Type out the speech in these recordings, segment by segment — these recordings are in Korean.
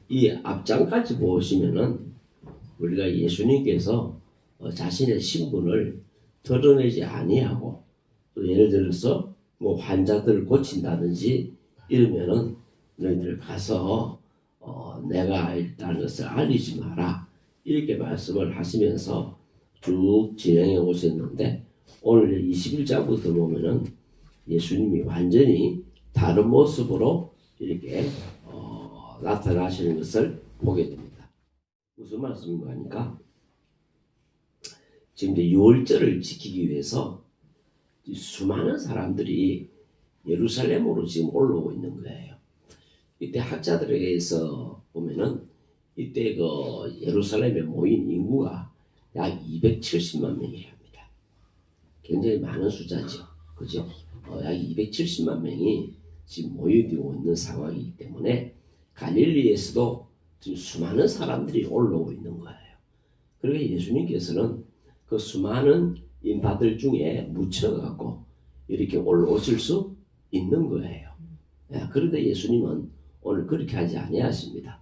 이 앞장까지 보시면은 우리가 예수님께서 자신의 신분을 드러내지 아니하고, 또 예를 들어서 뭐 환자들을 고친다든지 이러면은 너희들 가서 내가 있다는 것을 알리지 마라, 이렇게 말씀을 하시면서 쭉 진행해 오셨는데, 오늘 21장부터 보면은 예수님이 완전히 다른 모습으로 이렇게 나타나시는 것을 보게 됩니다. 무슨 말씀인가 하니까, 지금 이제 유월절을 지키기 위해서 수많은 사람들이 예루살렘으로 지금 올라오고 있는 거예요. 이때 학자들에 의해서 보면은 이때 그 예루살렘에 모인 인구가 약 270만 명이랍니다. 굉장히 많은 숫자죠. 그죠? 약 270만 명이 지금 모여들고 있는 상황이기 때문에 갈릴리에서도 지금 수많은 사람들이 올라오고 있는 거예요. 그러니까 예수님께서는 그 수많은 인파들 중에 묻혀갖고 이렇게 올라오실 수 있는 거예요. 그런데 예수님은 오늘 그렇게 하지 아니하십니다.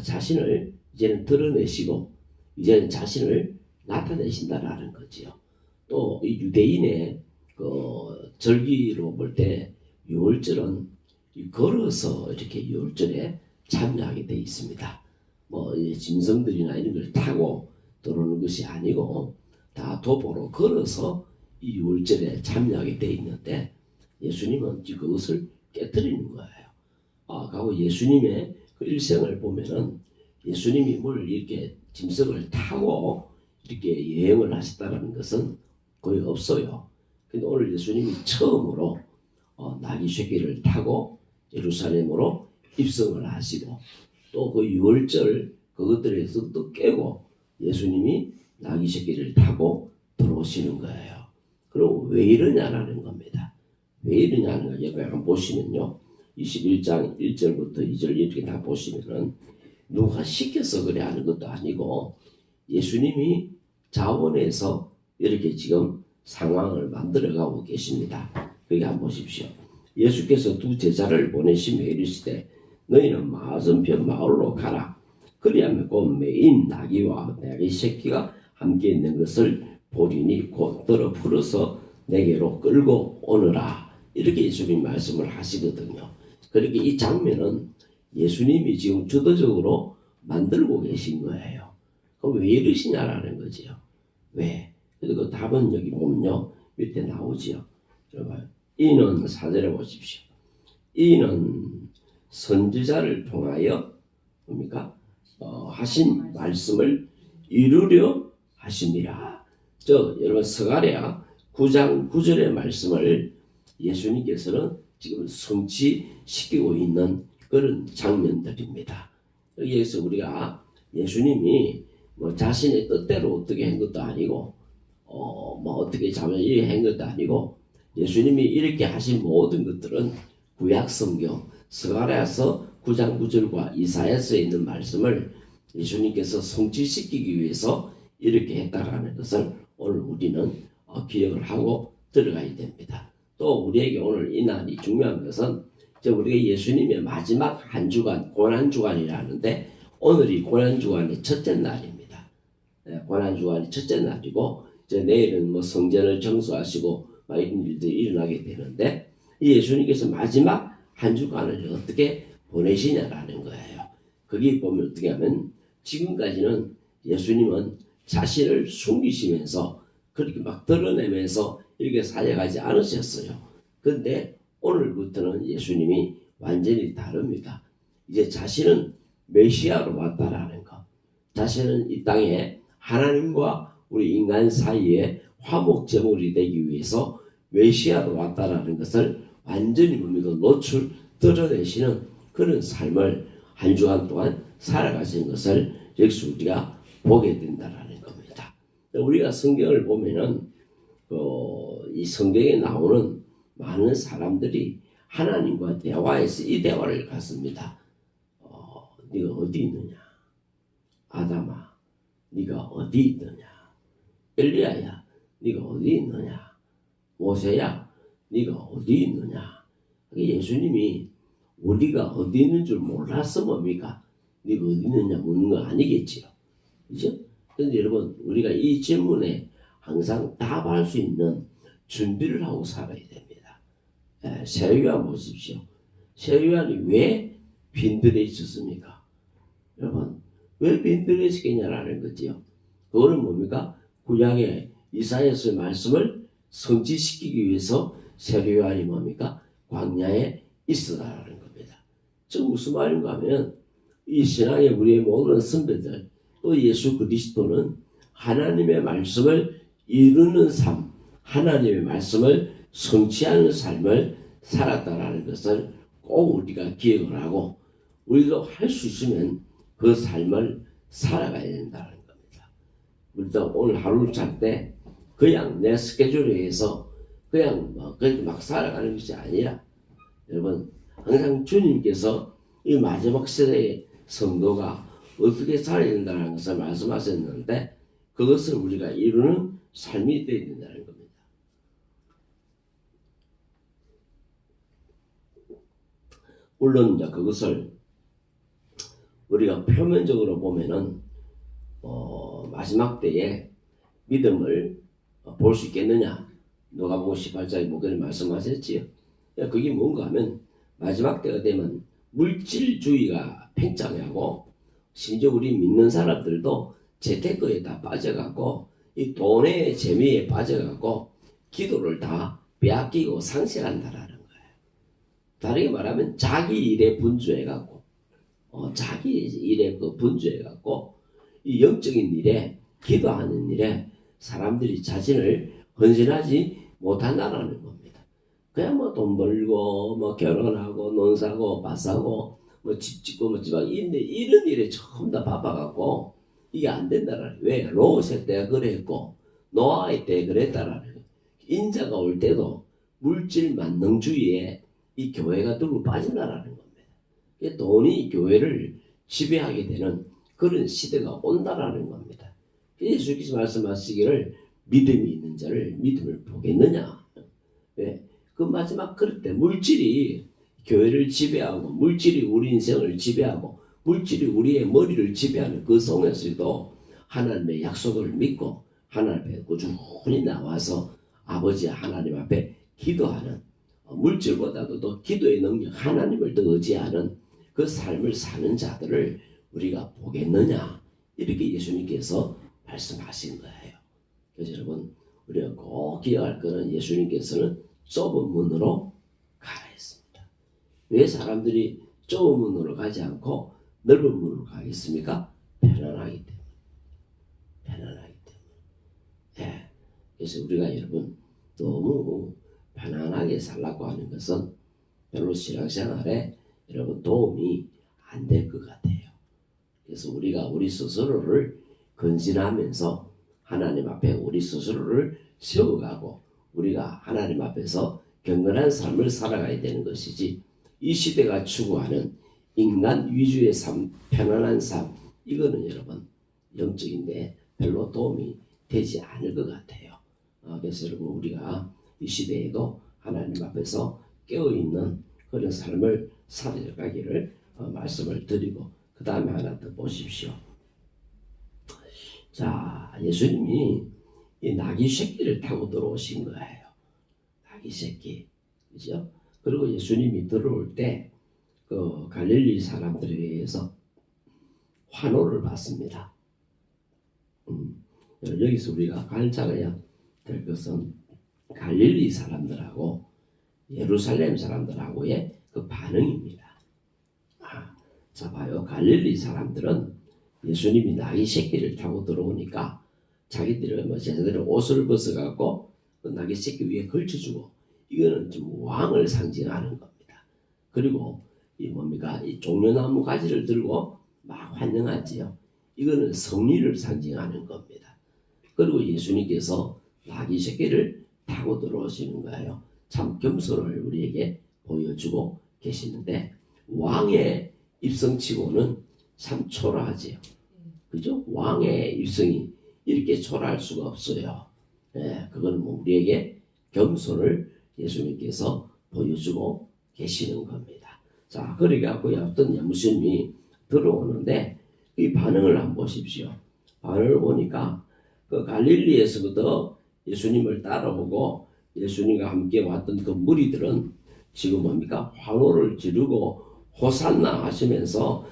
자신을 이제는 드러내시고 이제는 자신을 나타내신다라는 거지요. 또 이 유대인의 그 절기로 볼 때 유월절은 걸어서 이렇게 유월절에 참여하게 되어 있습니다. 뭐 짐승들이나 이런 걸 타고 들어오는 것이 아니고 다 도보로 걸어서 이 유월절에 참여하게 되어 있는데, 예수님은 그것을 깨뜨리는 거예요. 그리고 예수님의 그 일생을 보면은 예수님이 뭘 이렇게 짐승을 타고 이렇게 여행을 하셨다는 것은 거의 없어요. 근데 오늘 예수님이 처음으로 나귀 새끼를 타고 예루살렘으로 입성을 하시고, 또 그 유월절 그것들에서 또 깨고 예수님이 나귀 새끼를 타고 들어오시는 거예요. 그럼 왜 이러냐라는 겁니다. 왜 이러냐는 거 여기 한번 보시면요, 21장 1절부터 2절 이렇게 다 보시면은 누가 시켜서 그래 하는 것도 아니고 예수님이 자원해서 이렇게 지금 상황을 만들어가고 계십니다. 여기 한번 보십시오. 예수께서 두 제자를 보내시며 이르시되 너희는 맞은편 마을로 가라. 그리하면 곧 매인 나귀와 나귀 새끼가 함께 있는 것을 보리니 곧 들어 풀어서 내게로 끌고 오너라. 이렇게 예수님 말씀을 하시거든요. 그렇게 이 장면은 예수님이 지금 주도적으로 만들고 계신 거예요. 그럼 왜 이러시냐라는 거지요. 왜? 그리고 답은 여기 보면요, 밑에 나오지요. 이는 사절에 보십시오. 이는 선지자를 통하여 뭡니까? 하신 말씀을 이루려 하심이라. 여러분 스가랴 9장 9절의 말씀을 예수님께서는 지금 성취시키고 있는 그런 장면들입니다. 여기에서 우리가 예수님이 뭐 자신의 뜻대로 어떻게 한 것도 아니고 뭐 어떻게 자기가 한 것도 아니고, 예수님이 이렇게 하신 모든 것들은 구약 성경 스가랴서 9장 9절과 이사야서에 있는 말씀을 예수님께서 성취시키기 위해서 이렇게 했다라는 것을 오늘 우리는 기억을 하고 들어가야 됩니다. 또 우리에게 오늘 이 날이 중요한 것은 우리가 예수님의 마지막 한 주간 고난주간이라는데, 오늘이 고난주간의 첫째 날입니다. 고난주간이 첫째 날이고 내일은 뭐 성전을 청소하시고 막 이런 일들이 일어나게 되는데, 예수님께서 마지막 한 주간을 어떻게 보내시냐라는 거예요. 거기 보면 어떻게 하면 지금까지는 예수님은 자신을 숨기시면서 그렇게 막 드러내면서 이렇게 사역하지 않으셨어요. 그런데 오늘부터는 예수님이 완전히 다릅니다. 이제 자신은 메시아로 왔다라는 것, 자신은 이 땅에 하나님과 우리 인간 사이에 화목제물이 되기 위해서 메시아로 왔다라는 것을 완전히 노출 드러내시는 그런 삶을 한 주간 동안 살아가시는 것을 역시 우리가 보게 된다라는 겁니다. 우리가 성경을 보면은 이 성경에 나오는 많은 사람들이 하나님과 대화해서 이 대화를 갖습니다. 네가 어디 있느냐? 아담아, 네가 어디 있느냐? 엘리야야, 네가 어디 있느냐? 모세야, 네가 어디 있느냐? 예수님이 우리가 어디 있는 줄 몰랐어 뭡니까? 네가 어디 있느냐 묻는 거 아니겠지요. 그죠? 그런데 여러분 우리가 이 질문에 항상 답할 수 있는 준비를 하고 살아야 됩니다. 세례요한 보십시오. 세례요한이 왜 빈들에 있었습니까? 여러분 왜 빈들에 있었겠냐라는 거지요. 그거는 뭡니까? 구약의 이사야서의 말씀을 성취시키기 위해서 세례요한이 뭡니까? 광야에 있으라는 겁니다. 즉 무슨 말인가 하면 이 신앙의 우리의 모든 선배들 또 예수 그리스도는 하나님의 말씀을 이루는 삶, 하나님의 말씀을 성취하는 삶을 살았다라는 것을 꼭 우리가 기억을 하고 우리도 할 수 있으면 그 삶을 살아가야 된다는 겁니다. 우리도 오늘 하루를 잘 때 그냥 내 스케줄에 의해서 그냥 그렇게 막 살아가는 것이 아니라 여러분 항상 주님께서 이 마지막 세대의 성도가 어떻게 살아야 된다는 것을 말씀하셨는데 그것을 우리가 이루는 삶이 되어야 된다는 겁니다. 물론 이제 그것을 우리가 표면적으로 보면은 마지막 때에 믿음을 볼 수 있겠느냐? 누가복음 18장에 뭐 그런 말씀하셨지요. 그게 뭔가 하면 마지막 때가 되면 물질주의가 팽창하고 심지어 우리 믿는 사람들도 재테크에 다 빠져갖고 이 돈의 재미에 빠져갖고 기도를 다 빼앗기고 상실한다라는 거예요. 다르게 말하면 자기 일에 분주해갖고 자기 일에 분주해갖고 이 영적인 일에 기도하는 일에 사람들이 자신을 헌신하지 못한다라는 겁니다. 그냥 뭐 돈 벌고 뭐 결혼하고 논 사고 밭 사고 뭐 집 짓고 뭐 집 하고 이런 일에 전부 다 바빠갖고 이게 안 된다라는. 왜? 롯의 때가 그랬고 노아의 때 그랬다라는. 인자가 올 때도 물질 만능주의에 이 교회가 들고 빠진다라는 겁니다. 돈이 교회를 지배하게 되는 그런 시대가 온다라는 겁니다. 예수께서 말씀하시기를 믿음이 있는 자를 믿음을 보겠느냐. 왜? 그 마지막 그럴 때 물질이 교회를 지배하고 물질이 우리 인생을 지배하고 물질이 우리의 머리를 지배하는 그 속에서도 하나님의 약속을 믿고 하나님 앞에 꾸준히 나와서 아버지 하나님 앞에 기도하는 물질보다도 더 기도의 능력 하나님을 더 의지하는 그 삶을 사는 자들을 우리가 보겠느냐 이렇게 예수님께서 말씀하신 거예요. 그래서 여러분 우리가 꼭 기억할 것은 예수님께서는 좁은 문으로 가라 했습니다. 왜 사람들이 좁은 문으로 가지 않고 넓은 문으로 가겠습니까? 편안하기 때문에. 편안하기 때문에. 예. 그래서 우리가 여러분 너무 편안하게 살라고 하는 것은 별로 신앙생활에 여러분 도움이 안 될 것 같아요. 그래서 우리가 우리 스스로를 근신하면서 하나님 앞에 우리 스스로를 세워가고 우리가 하나님 앞에서 경건한 삶을 살아가야 되는 것이지 이 시대가 추구하는 인간 위주의 삶, 편안한 삶 이거는 여러분 영적인데 별로 도움이 되지 않을 것 같아요. 그래서 여러분 우리가 이 시대에도 하나님 앞에서 깨어있는 그런 삶을 살아가기를 말씀을 드리고 그 다음에 하나 더 보십시오. 자, 예수님이 이 나귀 새끼를 타고 들어오신 거예요. 나귀 새끼, 그죠? 그리고 예수님이 들어올 때 그 갈릴리 사람들에 의해서 환호를 받습니다. 여기서 우리가 관찰해야 될 것은 갈릴리 사람들하고 예루살렘 사람들하고의 그 반응입니다. 자 봐요. 갈릴리 사람들은 예수님이 나귀 새끼를 타고 들어오니까 자기들은 뭐 제자들은 옷을 벗어갖고 그 나귀 새끼 위에 걸쳐주고 이거는 좀 왕을 상징하는 겁니다. 그리고 이 뭡니까? 이 종려나무 가지를 들고 막 환영하지요. 이거는 성리를 상징하는 겁니다. 그리고 예수님께서 나귀 새끼를 타고 들어오시는 거예요. 참 겸손을 우리에게 보여주고 계시는데 왕의 입성치고는 참 초라하지요. 그죠? 왕의 입성이 이렇게 초라할 수가 없어요. 그건 뭐 우리에게 겸손을 예수님께서 보여주고 계시는 겁니다. 자, 그러니까 어떤 무슬림이 들어오는데 이 반응을 한번 보십시오. 반응을 보니까 그 갈릴리에서부터 예수님을 따라오고 예수님과 함께 왔던 그 무리들은 지금 뭡니까? 환호를 지르고 호산나 하시면서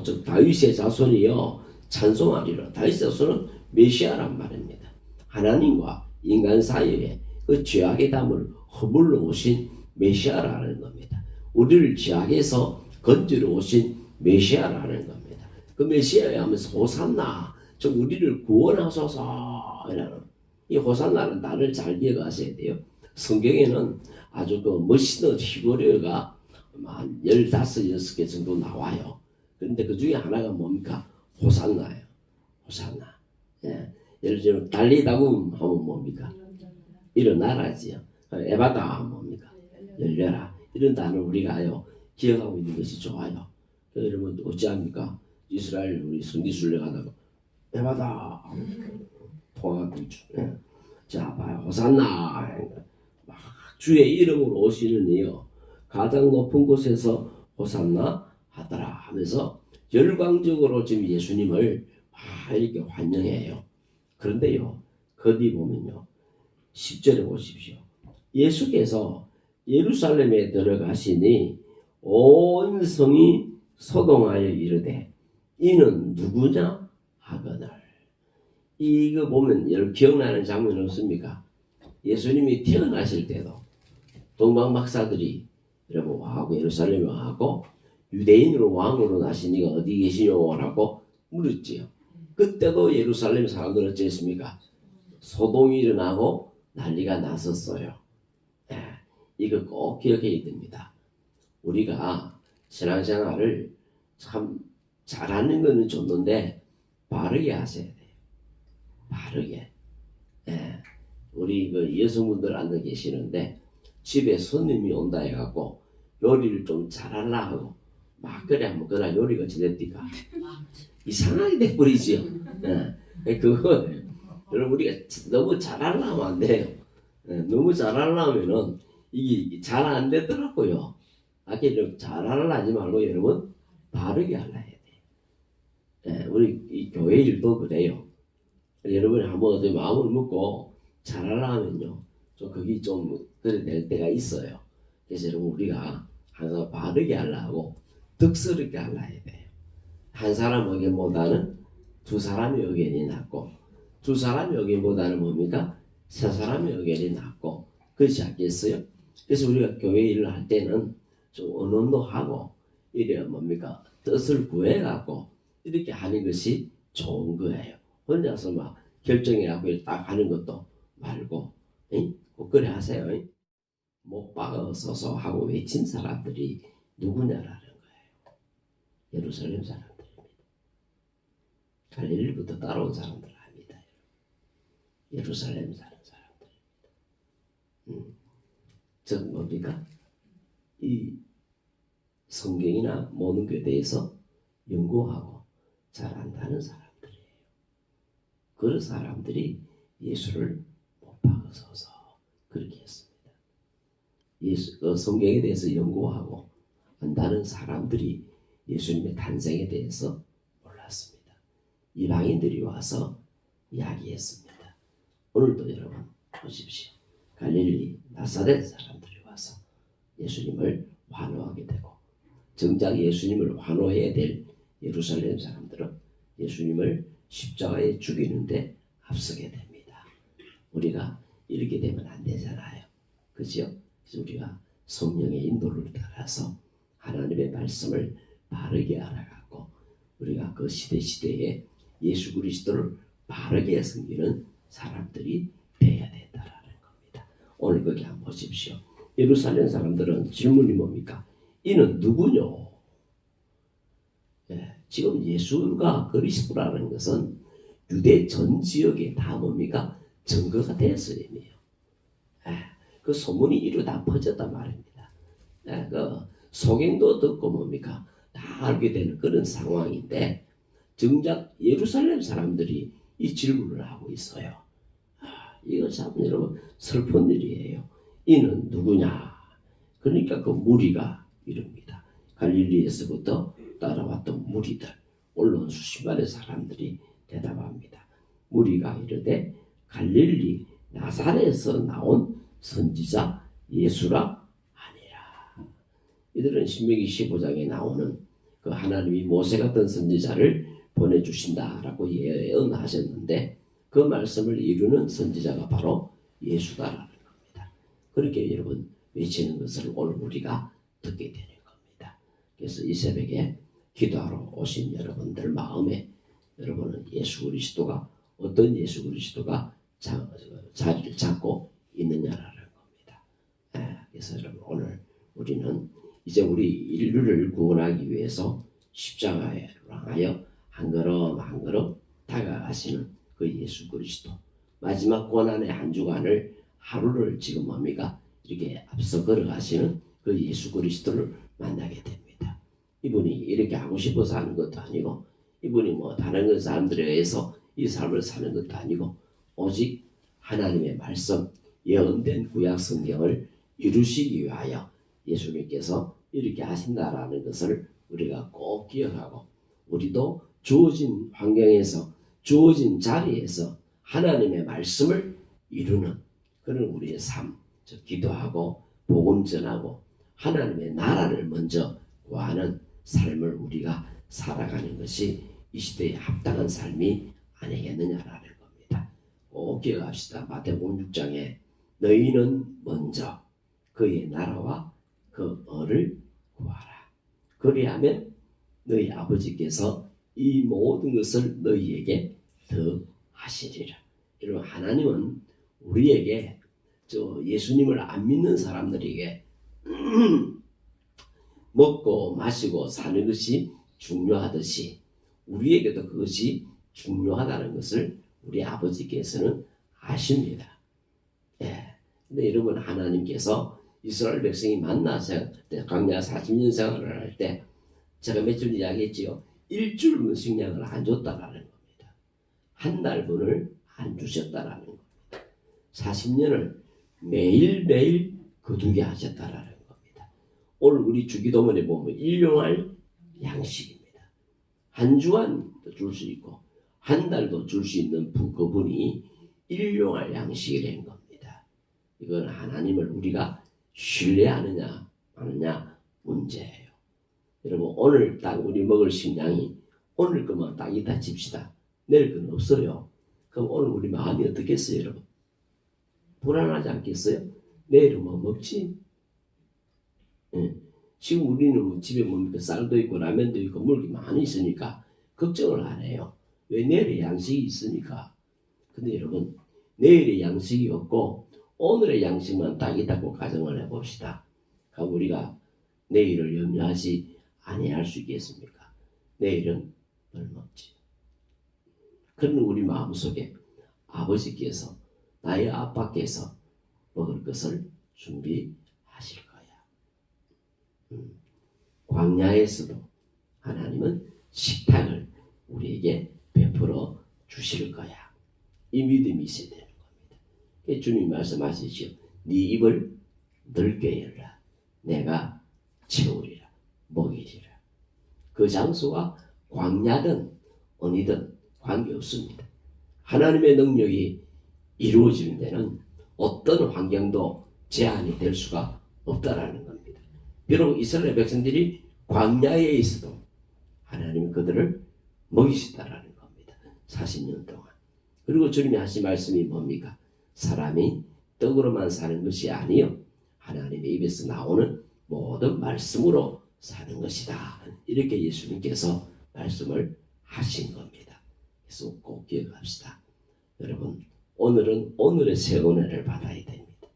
저 다윗의 자손이여 찬송하리라. 다윗의 자손은 메시아란 말입니다. 하나님과 인간 사이에 그 죄악의 담을 허물러 오신 메시아라는 겁니다. 우리를 죄악에서 건지러 오신 메시아라는 겁니다. 그 메시아에 하면서 호산나, 저 우리를 구원하소서 이라는 이 호산나는 단어를 잘 기억하셔야 돼요. 성경에는 아주 그 멋있는 히브리어가 한 15, 16개 정도 나와요. 그런데 그 중에 하나가 뭡니까? 호산나예요. 호산나. 예. 예를 들면 달리다굼 하면 뭡니까? 일어나라지요. 에바다 하면 뭡니까? 열려라. 이런 단어를 우리가요 기억하고 있는 것이 좋아요. 여러분 어찌합니까? 이스라엘 우리 성지순례 가다가 에바다 통화가 되죠. 예. 자 봐요. 호산나. 막 주의 이름으로 오시는 이여 가장 높은 곳에서 호산나 하더라 하면서 열광적으로 지금 예수님을 막 이렇게 환영해요. 그런데요, 거기 보면요, 10절에 보십시오. 예수께서 예루살렘에 들어가시니 온 성이 소동하여 이르되 이는 누구냐 하거늘. 이거 보면 여러분 기억나는 장면 없습니까? 예수님이 태어나실 때도 동방 박사들이 여러분 와하고 예루살렘에 와하고 유대인으로 왕으로 나신 이가 어디 계시냐고 물었지요. 그때도 예루살렘 사람들은 어찌했습니까? 소동이 일어나고 난리가 났었어요. 예, 이거 꼭 기억해야 됩니다. 우리가 신앙생활을 참 잘하는 거는 좋는데 바르게 하셔야 돼요. 바르게. 예, 우리 그 여성분들 앉아 계시는데 집에 손님이 온다 해갖고 요리를 좀 잘하려 하고 막 그래 하면 그날 요리가 지냈니까 이상하게 돼버리지요. 예, 그거 여러분 우리가 너무 잘하려면 안 돼요. 예, 너무 잘하려면은 이게 잘 안 되더라고요. 아까 잘하려 하지 말고 여러분 바르게 하려 해야 돼요. 예, 우리 이 교회 일도 그래요. 여러분이 한번 어디 마음을 먹고 잘하려 하면요 좀 그게 좀 그래 될 때가 있어요. 그래서 여러분 우리가 항상 바르게 하려 하고 덕스럽게 하려 해야 돼요. 한 사람 의견보다는 두 사람의 의견이 낫고 두 사람의 의견보다는 뭡니까? 세 사람의 의견이 낫고 그렇지 않겠어요? 그래서 우리가 교회 일을 할 때는 좀 언언도 하고 이래 뭡니까? 뜻을 구해갖고 이렇게 하는 것이 좋은 거예요. 혼자서 막 결정해갖고 딱 하는 것도 말고 꼭 그래 하세요. 못 박아서서 하고 외친 사람들이 누구냐라는 거예요. 예루살렘 사람들입니다. 갈릴리부터 따라온 사람들 아닙니다. 예루살렘 사는 사람들입니다. 즉 뭡니까? 이 성경이나 모든 것에 대해서 연구하고 잘 안다는 사람들이에요. 그런 사람들이 예수를 못 박아서서 그렇게 했습니다. 성경에 대해서 연구하고 안다는 사람들이 예수님의 탄생에 대해서 몰랐습니다. 이방인들이 와서 이야기했습니다. 오늘도 여러분 보십시오. 갈릴리 나사렛 사람들이 와서 예수님을 환호하게 되고 정작 예수님을 환호해야 될 예루살렘 사람들은 예수님을 십자가에 죽이는데 앞서게 됩니다. 우리가 이렇게 되면 안 되잖아요. 그죠? 그래서 우리가 성령의 인도를 따라서 하나님의 말씀을 바르게 알아가고 우리가 그 시대에 예수 그리스도를 바르게 섬기는 사람들이 되어야 된다라는 겁니다. 오늘 거기 한번 보십시오. 예루살렘 사람들은 질문이 뭡니까? 이는 누구뇨? 예, 지금 예수가 그리스도라는 것은 유대 전 지역에 다 뭡니까? 증거가 되었어요. 예, 그 소문이 이루 다 퍼졌단 말입니다. 예, 그 소갱도 듣고 뭡니까? 다 알게 되는 그런 상황인데 정작 예루살렘 사람들이 이 질문을 하고 있어요. 이거 참 여러분 슬픈 일이에요. 이는 누구냐? 그러니까 그 무리가 이릅니다. 갈릴리에서부터 따라왔던 무리들, 올라온 수십만의 사람들이 대답합니다. 무리가 이르되 갈릴리 나사렛에서 나온 선지자 예수라 아니라. 이들은 신명기 15장에 나오는 그 하나님이 모세 같은 선지자를 보내주신다라고 예언하셨는데 그 말씀을 이루는 선지자가 바로 예수다라는 겁니다. 그렇게 여러분 외치는 것을 오늘 우리가 듣게 되는 겁니다. 그래서 이 새벽에 기도하러 오신 여러분들 마음에 여러분은 예수 그리스도가 어떤 예수 그리스도가 자리를 잡고 있느냐라는 겁니다. 그래서 여러분 오늘 우리는 이제 우리 인류를 구원하기 위해서 십자가에 향하여 한 걸음 한 걸음 다가가시는 그 예수 그리스도, 마지막 고난의 한 주간을 하루를 지금 뭡니까 이렇게 앞서 걸어가시는 그 예수 그리스도를 만나게 됩니다. 이분이 이렇게 하고 싶어서 하는 것도 아니고 이분이 뭐 다른 사람들에 의해서 이 삶을 사는 것도 아니고 오직 하나님의 말씀 예언된 구약 성경을 이루시기 위하여 예수님께서 이렇게 하신다라는 것을 우리가 꼭 기억하고 우리도 주어진 환경에서 주어진 자리에서 하나님의 말씀을 이루는 그런 우리의 삶, 즉 기도하고 복음 전하고 하나님의 나라를 먼저 구하는 삶을 우리가 살아가는 것이 이 시대에 합당한 삶이 아니겠느냐라는 겁니다. 꼭 기억합시다. 마태복음 6장에 너희는 먼저 그의 나라와 그 의를 구하라. 그리하면 너희 아버지께서 이 모든 것을 너희에게 더하시리라. 여러분 하나님은 우리에게 예수님을 안 믿는 사람들에게 먹고 마시고 사는 것이 중요하듯이 우리에게도 그것이 중요하다는 것을 우리 아버지께서는 아십니다. 근데 여러분 하나님께서 이스라엘 백성이 만나서 광야 40년 생활을 할 때 제가 몇 줄 이야기했지요. 일주일분 식량을 안 줬다라는 겁니다. 한 달분을 안 주셨다라는 겁니다. 40년을 매일매일 거두게 하셨다라는 겁니다. 오늘 우리 주기도문에 보면 일용할 양식입니다. 한 주간도 줄 수 있고 한 달도 줄 수 있는 그분이 일용할 양식이라는 겁니다. 이건 하나님을 우리가 신뢰하느냐 마느냐 문제예요. 여러분 오늘 딱 우리 먹을 식량이 오늘 것만 딱 있다 칩시다. 내일 건 없어요. 그럼 오늘 우리 마음이 어떻겠어요 여러분? 불안하지 않겠어요? 내일은 뭐 먹지? 지금 우리는 뭐 집에 뭡니까 쌀도 있고 라면도 있고 물이 많이 있으니까 걱정을 안 해요. 왜? 내일의 양식이 있으니까. 근데 여러분 내일의 양식이 없고 오늘의 양식만 딱 있다고 가정을 해봅시다. 그럼 우리가 내일을 염려하지 아니할 수 있겠습니까? 내일은 뭘 먹지? 그런 우리 마음속에 아버지께서 나의 아빠께서 먹을 것을 준비하실 거야. 광야에서도 하나님은 식탁을 우리에게 베풀어 주실 거야. 이 믿음이 있어야 되는 겁니다. 주님 말씀하시죠. 네 입을 넓게 열라. 내가 채우리라. 먹이리라. 그 장소가 광야든 어디든 관계없습니다. 하나님의 능력이 이루어지는 데는 어떤 환경도 제한이 될 수가 없다라는 겁니다. 비록 이스라엘 백성들이 광야에 있어도 하나님은 그들을 먹이시다라는 겁니다. 40년 동안. 그리고 주님이 하신 말씀이 뭡니까? 사람이 떡으로만 사는 것이 아니요 하나님의 입에서 나오는 모든 말씀으로 사는 것이다. 이렇게 예수님께서 말씀을 하신 겁니다. 그래서 꼭 기억합시다. 여러분 오늘은 오늘의 새 은혜를 받아야 됩니다.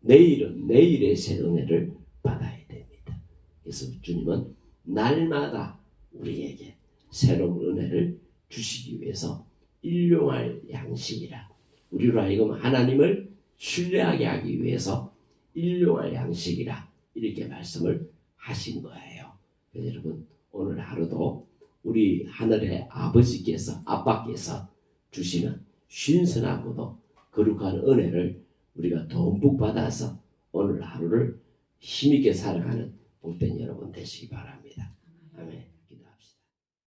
내일은 내일의 새 은혜를 받아야 됩니다. 그래서 주님은 날마다 우리에게 새로운 은혜를 주시기 위해서 일용할 양식이라 우리로 하여금 하나님을 신뢰하게 하기 위해서 일용할 양식이라 이렇게 말씀을 하신 거예요. 그래서 여러분 오늘 하루도 우리 하늘의 아빠께서 주시는 신선하고도 거룩한 은혜를 우리가 듬뿍 받아서 오늘 하루를 힘있게 살아가는 복된 여러분 되시기 바랍니다. 아멘.